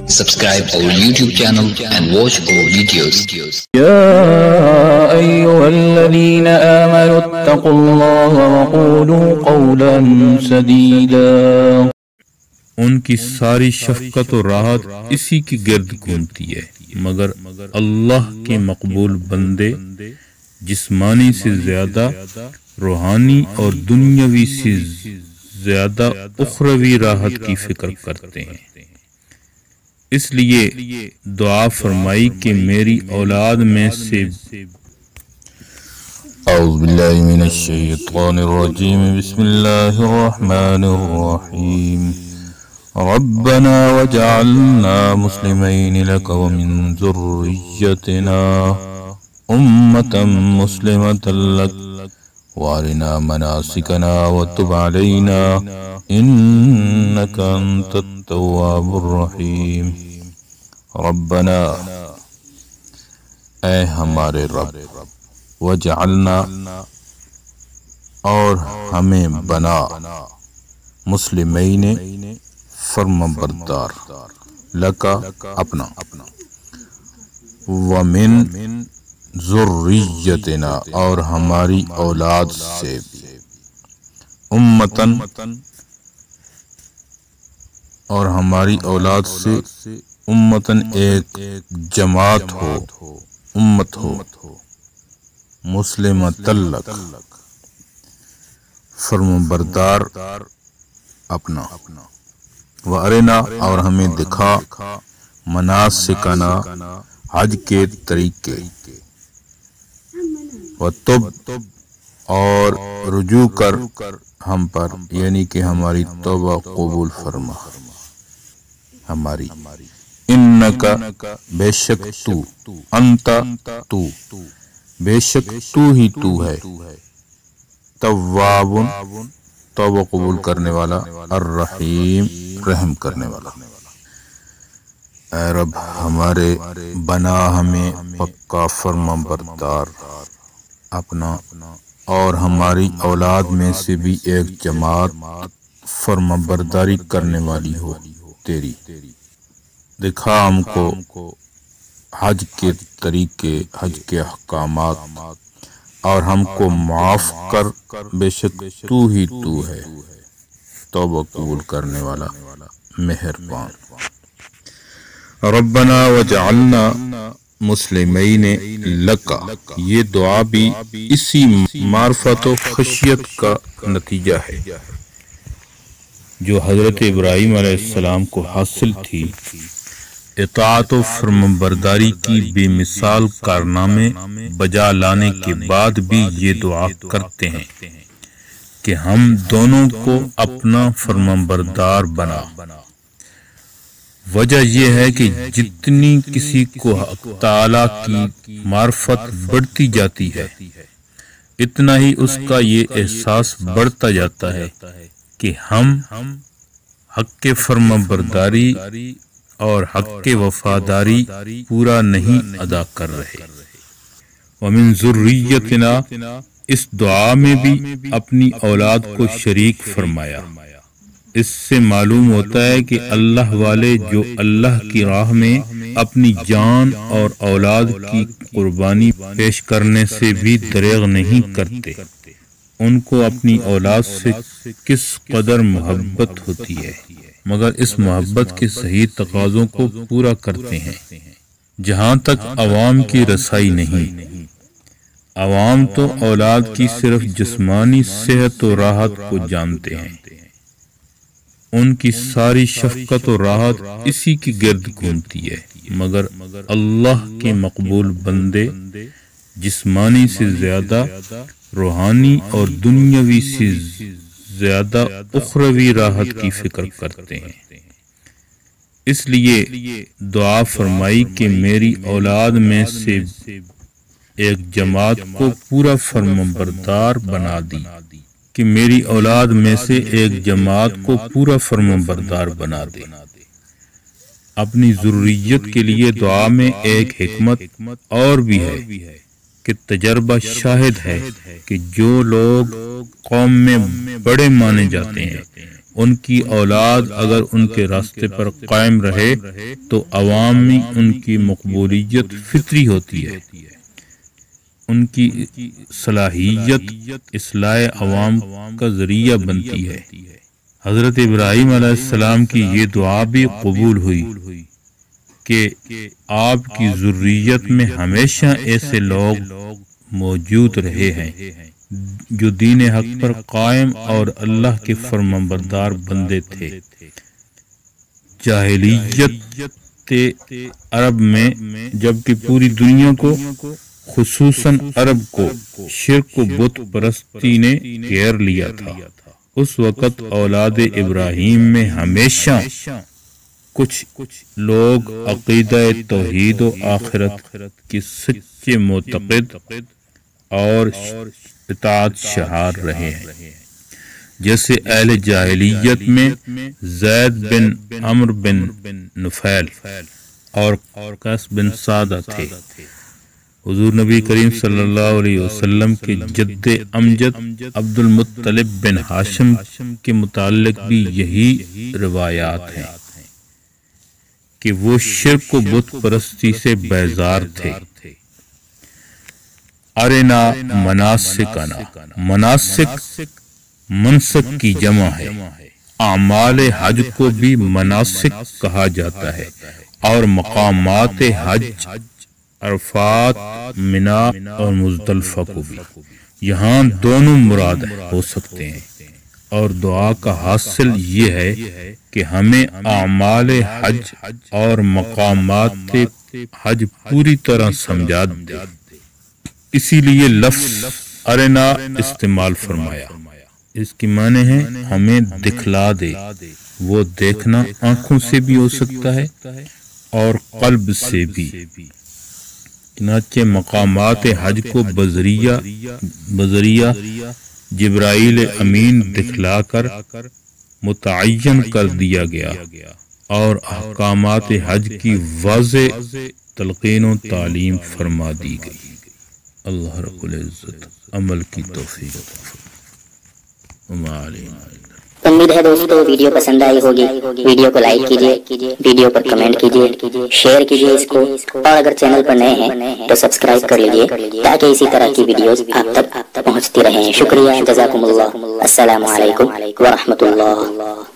Subscribe our YouTube channel and watch our videos. يا أيها الذين آمنوا اتقوا الله وقولوا قولا سديدا. ان کی ساری شفقت و راحت اسی کی گرد گھومتی ہے، مگر اللہ کے مقبول بندے جسمانی سے زیادہ روحانی اور دنیاوی سے زیادہ اخروی راحت کی فکر کرتے ہیں۔ اس لیے دعا فرمائی کہ میری اولاد میں سے اعوذ باللہ من الشیطان الرجیم بسم اللہ الرحمن الرحیم ربنا وجعلنا مسلمین لک ومن ذریتنا امة مسلمة لک وارنا مناسکنا وتب علینا انک انت التواب الرحیم۔ ربنا، اے ہمارے رب، وجعلنا، اور ہمیں بنا، مسلمین، فرما بردار، لکا، اپنا، ومن ذریتنا، اور ہماری اولاد سے بھی، امتن، اور ہماری اولاد سے امتن ایک جماعت ہو، امت ہو، مسلمۃ لک، فرما بردار، اپنا، وارنا، اور ہمیں دکھا، مناسکنا، حج کے طریقے، وتب، اور رجوع کر ہم پر، یعنی کہ ہماری توبہ قبول فرما، ہماری، انکا، بے شک تو، انت، تو، بے شک تو ہی تو ہے، تواب، توبہ قبول کرنے والا، الرحیم، رحم کرنے والا۔ اے رب ہمارے، بنا ہمیں پکا فرما بردار، اپنا، اور ہماری اولاد میں سے بھی ایک جماعت فرما برداری کرنے والی ہو تیری، دکھا ہم کو حج کے طریقے، حج کے احکامات، اور ہم کو معاف کر، بے شک تو ہی تو ہے، توبہ قبول کرنے والا، مہربان۔ ربنا وجعلنا مسلمین لکا، یہ دعا بھی اسی معرفت و خشیت کا نتیجہ ہے جو حضرت ابراہیم علیہ السلام کو حاصل تھی۔ اطاعت و فرمانبرداری کی بے مثال کارنامے بجا لانے کے بعد بھی یہ دعا کرتے ہیں کہ ہم دونوں کو اپنا فرمانبردار بنا۔ وجہ یہ ہے کہ جتنی کسی کو حق تعالی کی معرفت بڑھتی جاتی ہے، اتنا ہی اس کا یہ احساس بڑھتا جاتا ہے کہ ہم حق کے فرمانبرداری اور حق کے وفاداری پورا نہیں ادا کر رہے۔ ومن ذریتنا، اس دعا میں بھی اپنی اولاد کو شریک فرمایا۔ اس سے معلوم ہوتا ہے کہ اللہ والے جو اللہ کی راہ میں اپنی جان اور اولاد کی قربانی پیش کرنے سے بھی دریغ نہیں کرتے، ان کو اپنی اولاد سے کس قدر محبت ہوتی ہے، مگر اس محبت کے صحیح تقاضوں کو پورا کرتے ہیں۔ جہاں تک عوام کی رسائی نہیں، عوام تو اولاد کی صرف جسمانی صحت و راحت کو جانتے ہیں، ان کی ساری شفقت و راحت اسی کی گرد گھومتی ہے، مگر اللہ کے مقبول بندے جسمانی سے زیادہ روحانی اور دنیاوی سے زیادہ اخروی راحت کی فکر کرتے ہیں۔ اس لیے دعا فرمائی کہ میری اولاد میں سے ایک جماعت کو پورا فرمانبردار بنا دی، کہ میری اولاد میں سے ایک جماعت کو پورا فرمانبردار بنا دے۔ اپنی ذریت کے لیے دعا میں ایک حکمت اور بھی ہے کہ تجربہ شاہد ہے کہ جو لوگ قوم میں بڑے مانے جاتے ہیں ان کی اولاد اگر ان کے راستے پر قائم رہے تو عوام میں ان کی مقبولیت فطری ہوتی ہے، ان کی صلاحیت اصلاح عوام کا ذریعہ بنتی ہے۔ حضرت ابراہیم علیہ السلام کی یہ دعا بھی قبول ہوئی کہ آپ کی ذریت میں ہمیشہ ایسے لوگ موجود رہے ہیں جو دین حق پر قائم اور اللہ کے فرمانبردار بندے تھے۔ جاہلیت عرب میں جبکہ پوری دنیا کو خصوصاً عرب کو شرک و بت پرستی نے گھیر لیا تھا، اس وقت اولاد ابراہیم میں ہمیشہ کچھ لوگ عقیدہ توحید و آخرت کے سچے معتقد اور اطاعت شعار رہے ہیں، جیسے اہل جاہلیت میں زید بن عمرو بن نفیل اور قیس بن سعدہ تھے۔ حضور نبی کریم صلی اللہ علیہ وسلم کے جد امجد عبد المطلب بن ہاشم کے متعلق بھی یہی روایات ہیں کہ وہ شرک و بت پرستی سے بیزار تھے۔ ارنا مناسکنا، مناسک منسک کی جمع ہے۔ اعمال حج کو بھی مناسک کہا جاتا ہے اور مقامات حج عرفات، منا اور مزدلفہ کو بھی، یہاں دونوں مراد ہو سکتے ہیں۔ اور دعا کا حاصل یہ ہے کہ ہمیں اعمال حج اور مقامات حج پوری طرح سمجھا دے، اسی لیے لفظ ارنا استعمال فرمایا۔ اس کی معنی ہے ہمیں دکھلا دے۔ وہ دیکھنا آنکھوں سے بھی ہو سکتا ہے اور قلب سے بھی۔ چنانچہ مقامات حج کو بذریعہ جبرائیل امین دکھلا کر متعین کر دیا گیا اور احکامات حج کی واضح تلقین و تعلیم فرما دی گئی۔ اللہ رب العزت عمل کی توفیق۔ امید ہے دوستو ویڈیو پسند آئی ہوگی۔ ویڈیو کو لائک کیجئے، ویڈیو پر کمنٹ کیجئے، شیئر کیجئے اس کو، اور اگر چینل پر نئے ہیں تو سبسکرائب کر لیجئے تاکہ اسی طرح کی ویڈیوز آپ تک پہنچتی رہیں۔ شکریہ، جزاکم اللہ، السلام علیکم ورحمۃ اللہ۔